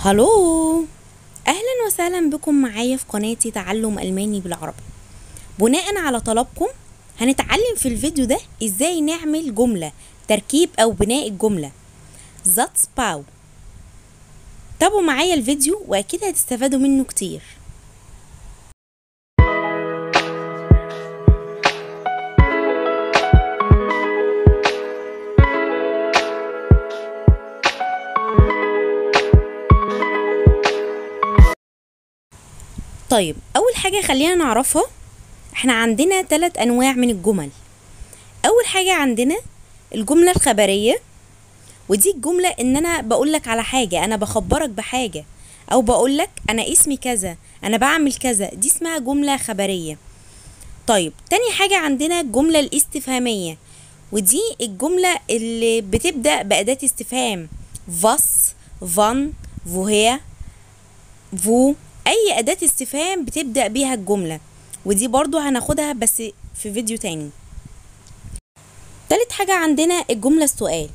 هلو، اهلا وسهلا بكم معايا في قناتي تعلم الماني بالعربي. بناء على طلبكم هنتعلم في الفيديو ده ازاي نعمل جملة تركيب او بناء الجملة That's باو. تابعوا معايا الفيديو واكيد هتستفادوا منه كتير. طيب، اول حاجة خلينا نعرفها، احنا عندنا 3 انواع من الجمل. اول حاجة عندنا الجملة الخبرية، ودي الجملة ان انا بقولك على حاجة، انا بخبرك بحاجة، او بقولك انا اسمي كذا، انا بعمل كذا، دي اسمها جملة خبرية. طيب، تاني حاجة عندنا الجملة الاستفهامية، ودي الجملة اللي بتبدأ بأداة استفهام was, wann, woher, wo، اي أداة استفهام بتبدأ بيها الجملة، ودي برضو هناخدها بس في فيديو تاني. تالت حاجة عندنا الجملة السؤال.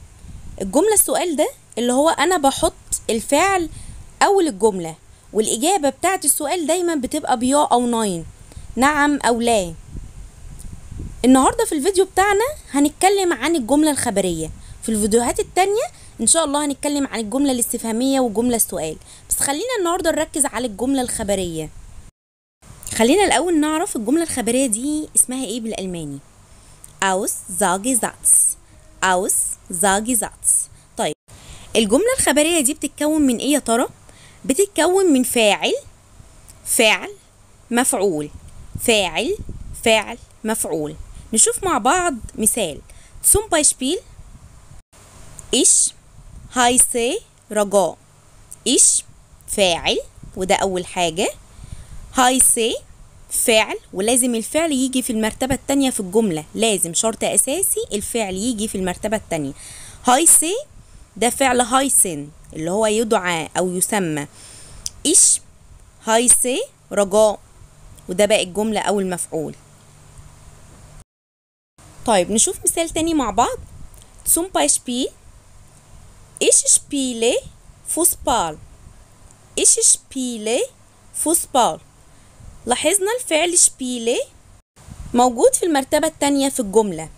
الجملة السؤال ده اللي هو أنا بحط الفعل أول الجملة، والإجابة بتاعت السؤال دايما بتبقى بيا أو ناين، نعم أو لا. النهاردة في الفيديو بتاعنا هنتكلم عن الجملة الخبرية، في الفيديوهات التانية إن شاء الله هنتكلم عن الجملة الاستفهامية والجملة السؤال، بس خلينا النهاردة نركز على الجملة الخبرية. خلينا الأول نعرف الجملة الخبرية دي اسمها إيه بالألماني. Aussagesatz. Aussagesatz. طيب، الجملة الخبرية دي بتتكون من ايه يا ترى؟ بتتكون من فاعل، فعل، مفعول، فاعل، فعل، مفعول. نشوف مع بعض مثال. Zum Beispiel ich heiße رجاء. ich فاعل وده أول حاجة، heiße فعل ولازم الفعل يجي في المرتبة التانية في الجملة، لازم شرط أساسي الفعل يجي في المرتبة التانية. هايسي ده فعل هايسن اللي هو يدعى أو يسمى. إيش هايسي رجاء، وده باقي الجملة أو المفعول. طيب، نشوف مثال تاني مع بعض. Zum Beispiel ich spiele Fußball. ich spiele Fußball. لاحظنا الفعل شبيلي موجود في المرتبة التانية في الجملة،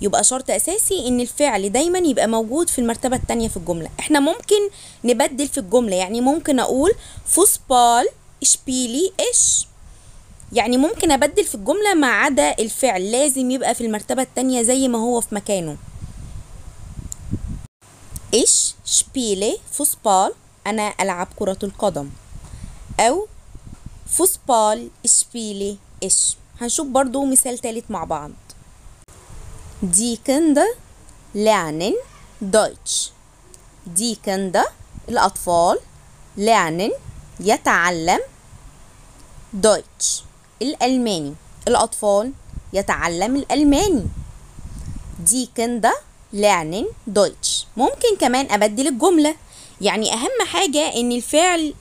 يبقى شرط أساسي إن الفعل دايما يبقى موجود في المرتبة التانية في الجملة. احنا ممكن نبدل في الجملة، يعني ممكن أقول فوسبال شبيلي إيش، يعني ممكن أبدل في الجملة ما عدا الفعل لازم يبقى في المرتبة التانية زي ما هو في مكانه. إيش شبيلي فوسبال، أنا ألعب كرة القدم، أو فوسبال شبيلي إيش. هنشوف برضو مثال تالت مع بعض. Die Kinder lernen Deutsch. Die Kinder الأطفال lernen يتعلم Deutsch الألماني، الأطفال يتعلم الألماني. Die Kinder lernen Deutsch. ممكن كمان أبدل الجملة، يعني أهم حاجة إن الفعل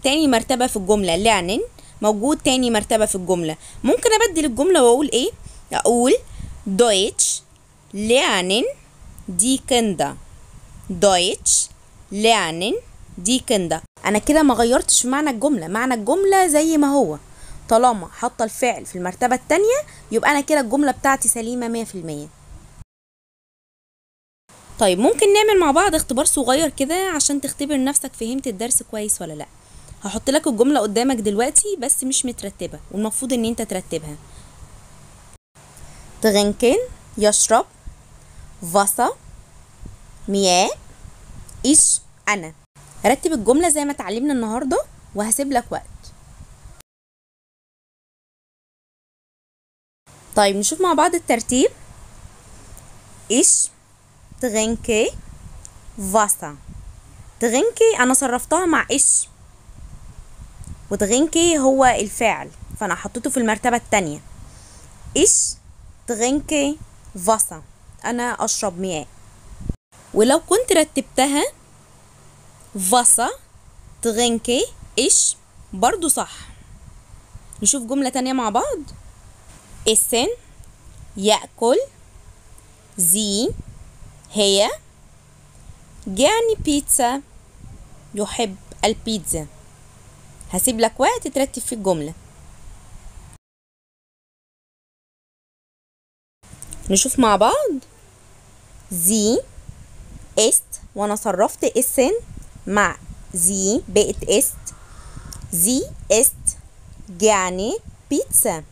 تاني مرتبة في الجملة، lernen موجود تاني مرتبة في الجملة. ممكن أبدل الجملة وأقول إيه؟ أقول Deutsch lernen die Kinder. Deutsch lernen die Kinder. أنا كده ما غيرتش معنى الجملة، معنى الجملة زي ما هو، طالما حاطة الفعل في المرتبة التانية يبقى أنا كده الجملة بتاعتي سليمة 100%. طيب، ممكن نعمل مع بعض اختبار صغير كده عشان تختبر نفسك فهمت الدرس كويس ولا لأ. هحط لك الجملة قدامك دلوقتي بس مش مترتبة، والمفروض ان انت ترتبها. trinken يشرب، Wasser مياه، ich أنا. رتب الجملة زي ما اتعلمنا النهاردة وهسيب لك وقت. طيب، نشوف مع بعض الترتيب. ich trinke Wasser. trinke أنا صرفتها مع ich، وترينكي هو الفعل فأنا حطيته في المرتبة التانية. ich trinke Wasser أنا أشرب مياه. ولو كنت رتبتها Wasser trinke ich برضو صح. نشوف جملة تانية مع بعض. essen يأكل، sie هي، gerne Pizza يحب البيتزا. هسيب لك وقت ترتب فيه الجملة. نشوف مع بعض. زي است، وانا صرفت اسن مع زي بقت است. زي است يعني بيتزا،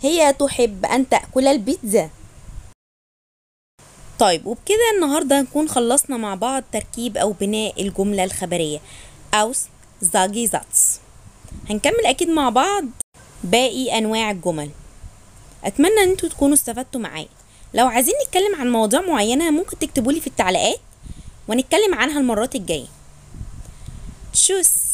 هي تحب ان تأكل البيتزا. طيب وبكده النهاردة نكون خلصنا مع بعض تركيب او بناء الجملة الخبرية اوس زاجي زاتس. هنكمل اكيد مع بعض باقي انواع الجمل. اتمنى ان انتوا تكونوا استفدتوا معايا. لو عايزين نتكلم عن مواضيع معينة ممكن تكتبولي في التعليقات ونتكلم عنها المرات الجاية. تشوس.